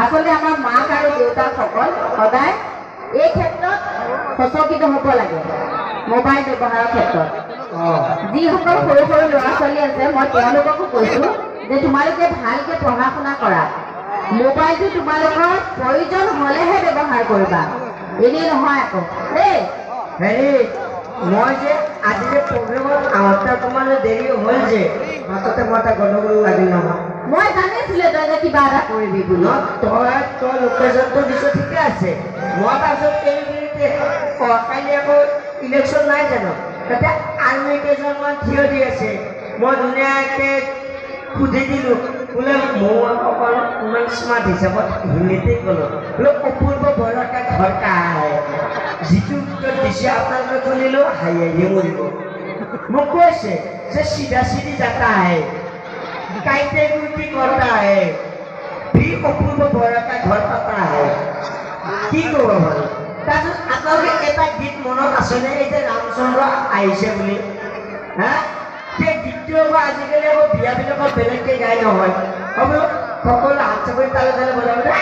আচলতে আমাৰ মাক আৰু দেউতাকসকল সদায় এই ক্ষেত্ৰত সচকিত হ'ব লাগে মোবাইল ব্যৱহাৰৰ ক্ষেত্ৰত। যিসকল সৰু সৰু ল'ৰা ছোৱালী আছে মই তেওঁলোককো কৈছোঁ যে তোমালোকে ভালকৈ পঢ়া শুনা কৰা। মোবাইলটো তোমালোকৰ প্ৰয়োজন হ'লেহে ব্যৱহাৰ কৰিবা, এনেই নহয় আকৌ দেই। হেৰি মই যে আজি যে প্ৰগ্ৰেমত আহোঁতে অকণমান দেৰি হ'ল যে মাজতে মই এটা গণ্ডগোল লাগিল নহয়। মই জানিছিলোঁ তই যে কিবা এটা কৰিবি বুলি। তই লোকেশ্যনটো দিছোঁ ঠিকে আছে। মই তাৰপিছত কাইলৈ আকৌ ইলেকশ্যন নাই জানো, তাতে আৰ্মি কেইজনমান থিয় দি আছে। মই ধুনীয়াকৈ সুধি দিলোঁ বোলে মোৰ অকল ইমান স্মাৰ্ট হিচাপত হিন্দীতে ক'লোঁ বোলে অপূৰ্ব বড়কা ঘৰ কা হে, যিটো উত্তৰ দিছে আপোনালোকে শুনিলেও হাঁহি হাঁহি মৰিব। মোক কৈছে যে চিধা চিধি যাতা হে, কাইতে কুটি কৰতা হে, ভি অপূৰ্ব বড়কা ঘৰ পাতা হে। কি ক'ব বাৰু? তাৰপিছত আপোনালোকে এটা গীত মনত আছেনে, এই যে ৰামচন্দ্ৰ আহিছে বুলি হা, সেই গীতটো আকৌ আজিকালি আকৌ বিয়াবিলাকত বেলেগকৈ গাই নহয়। হ'ব সকলো হাত চাপৰি তালে তালে বজাব দে।